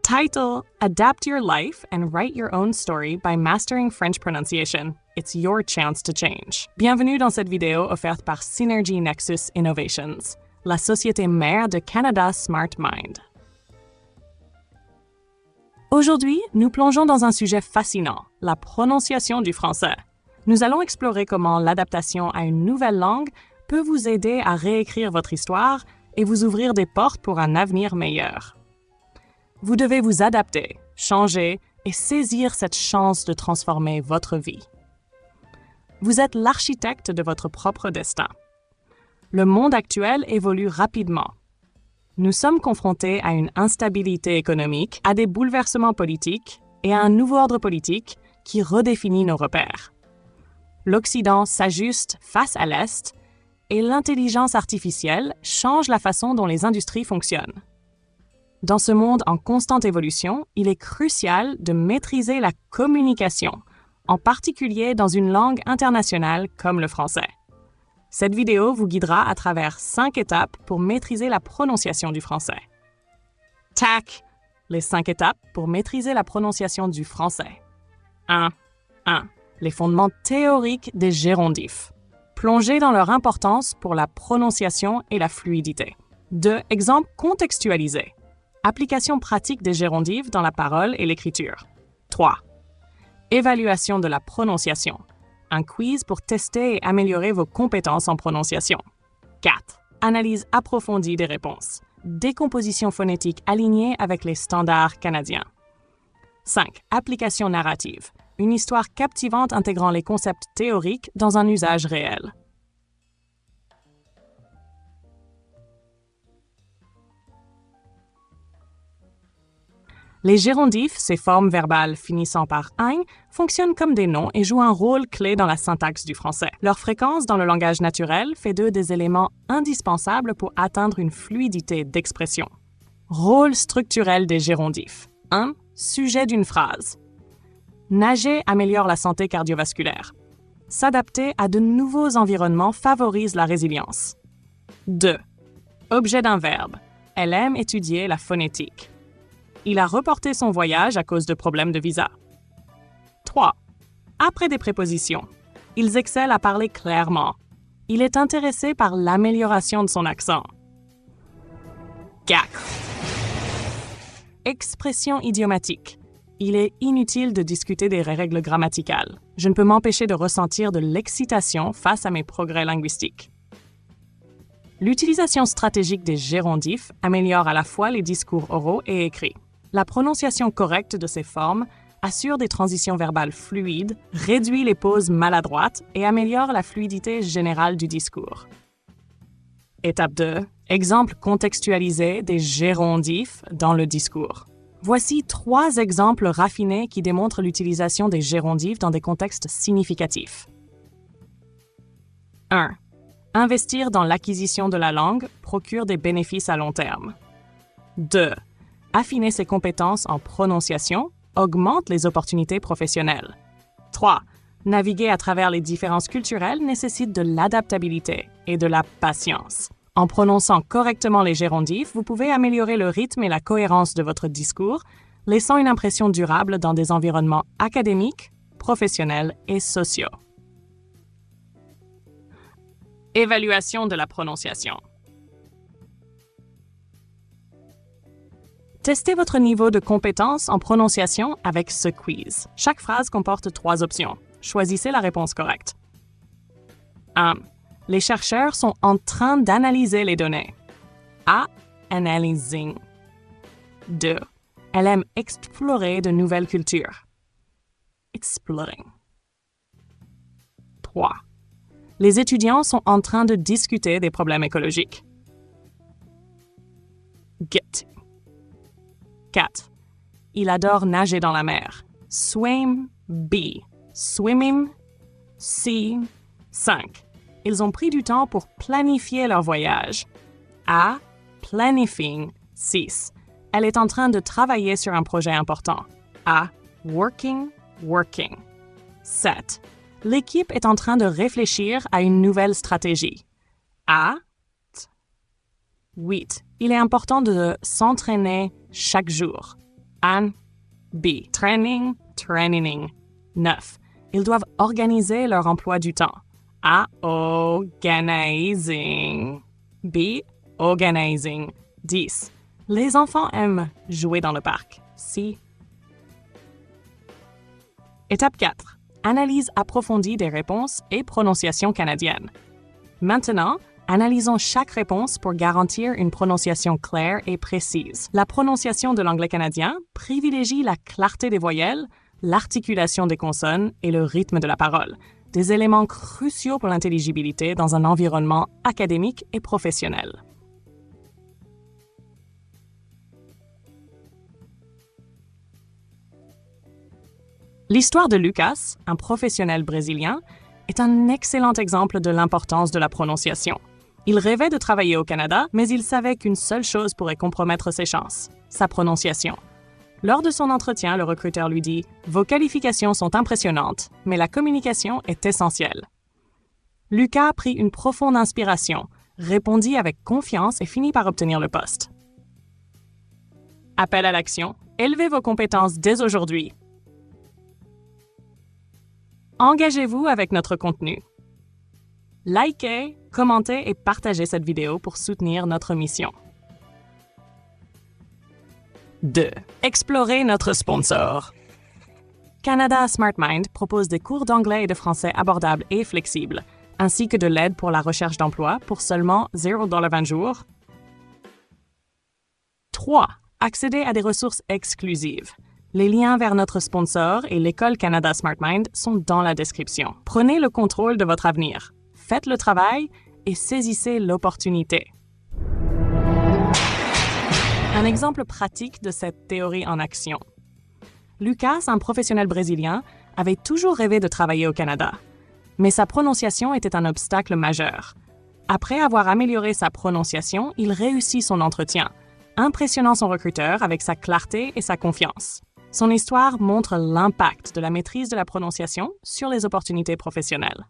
Title: Adapt your life and write your own story by mastering French pronunciation. It's your chance to change. Bienvenue dans cette vidéo offerte par Synergy Nexus Innovations, la société mère de Canada Smart Mind. Aujourd'hui, nous plongeons dans un sujet fascinant, la prononciation du français. Nous allons explorer comment l'adaptation à une nouvelle langue peut vous aider à réécrire votre histoire et vous ouvrir des portes pour un avenir meilleur. Vous devez vous adapter, changer et saisir cette chance de transformer votre vie. Vous êtes l'architecte de votre propre destin. Le monde actuel évolue rapidement. Nous sommes confrontés à une instabilité économique, à des bouleversements politiques et à un nouveau ordre politique qui redéfinit nos repères. L'Occident s'ajuste face à l'Est et l'intelligence artificielle change la façon dont les industries fonctionnent. Dans ce monde en constante évolution, il est crucial de maîtriser la communication, en particulier dans une langue internationale comme le français. Cette vidéo vous guidera à travers 5 étapes pour maîtriser la prononciation du français. Tac! Les 5 étapes pour maîtriser la prononciation du français. 1. Les fondements théoriques des gérondifs. Plongez dans leur importance pour la prononciation et la fluidité. 2. Exemple contextualisé. Application pratique des gérondifs dans la parole et l'écriture. 3. Évaluation de la prononciation. Un quiz pour tester et améliorer vos compétences en prononciation. 4. Analyse approfondie des réponses. Décomposition phonétique alignée avec les standards canadiens. 5. Application narrative. Une histoire captivante intégrant les concepts théoriques dans un usage réel. Les gérondifs, ces formes verbales finissant par « ing », fonctionnent comme des noms et jouent un rôle clé dans la syntaxe du français. Leur fréquence dans le langage naturel fait d'eux des éléments indispensables pour atteindre une fluidité d'expression. Rôle structurel des gérondifs. 1. Sujet d'une phrase. Nager améliore la santé cardiovasculaire. S'adapter à de nouveaux environnements favorise la résilience. 2. Objet d'un verbe. Elle aime étudier la phonétique. Il a reporté son voyage à cause de problèmes de visa. 3. Après des prépositions. Ils excellent à parler clairement. Il est intéressé par l'amélioration de son accent. 4. Expression idiomatique. Il est inutile de discuter des règles grammaticales. Je ne peux m'empêcher de ressentir de l'excitation face à mes progrès linguistiques. L'utilisation stratégique des gérondifs améliore à la fois les discours oraux et écrits. La prononciation correcte de ces formes assure des transitions verbales fluides, réduit les pauses maladroites et améliore la fluidité générale du discours. Étape 2. Exemple contextualisé des gérondifs dans le discours. Voici 3 exemples raffinés qui démontrent l'utilisation des gérondifs dans des contextes significatifs. 1. Investir dans l'acquisition de la langue procure des bénéfices à long terme. 2. Affiner ses compétences en prononciation augmente les opportunités professionnelles. 3. Naviguer à travers les différences culturelles nécessite de l'adaptabilité et de la patience. En prononçant correctement les gérondifs, vous pouvez améliorer le rythme et la cohérence de votre discours, laissant une impression durable dans des environnements académiques, professionnels et sociaux. Évaluation de la prononciation. Testez votre niveau de compétence en prononciation avec ce quiz. Chaque phrase comporte 3 options. Choisissez la réponse correcte. 1. Les chercheurs sont en train d'analyser les données. A. Analyzing. 2. Elle aime explorer de nouvelles cultures. Exploring. 3. Les étudiants sont en train de discuter des problèmes écologiques. Get. 4. Il adore nager dans la mer. Swim. B. Swimming. C. 5. Ils ont pris du temps pour planifier leur voyage. A. Planifying. 6. Elle est en train de travailler sur un projet important. A. Working. 7. L'équipe est en train de réfléchir à une nouvelle stratégie. A. 8. Il est important de s'entraîner chaque jour. Anne. B. Training, training. 9. Ils doivent organiser leur emploi du temps. A. Organizing. B. Organizing. 10. Les enfants aiment jouer dans le parc. C. Étape 4. Analyse approfondie des réponses et prononciation canadienne. Maintenant, analysons chaque réponse pour garantir une prononciation claire et précise. La prononciation de l'anglais canadien privilégie la clarté des voyelles, l'articulation des consonnes et le rythme de la parole, des éléments cruciaux pour l'intelligibilité dans un environnement académique et professionnel. L'histoire de Lucas, un professionnel brésilien, est un excellent exemple de l'importance de la prononciation. Il rêvait de travailler au Canada, mais il savait qu'une seule chose pourrait compromettre ses chances, sa prononciation. Lors de son entretien, le recruteur lui dit « Vos qualifications sont impressionnantes, mais la communication est essentielle. » Lucas prit une profonde inspiration, répondit avec confiance et finit par obtenir le poste. Appel à l'action. Élevez vos compétences dès aujourd'hui. Engagez-vous avec notre contenu. Likez, commentez et partagez cette vidéo pour soutenir notre mission. 2. Explorez notre sponsor. Canada SmartMind propose des cours d'anglais et de français abordables et flexibles, ainsi que de l'aide pour la recherche d'emploi pour seulement $0 jour. 3. Accédez à des ressources exclusives. Les liens vers notre sponsor et l'École Canada SmartMind sont dans la description. Prenez le contrôle de votre avenir. Faites le travail et saisissez l'opportunité. Un exemple pratique de cette théorie en action. Lucas, un professionnel brésilien, avait toujours rêvé de travailler au Canada, mais sa prononciation était un obstacle majeur. Après avoir amélioré sa prononciation, il réussit son entretien, impressionnant son recruteur avec sa clarté et sa confiance. Son histoire montre l'impact de la maîtrise de la prononciation sur les opportunités professionnelles.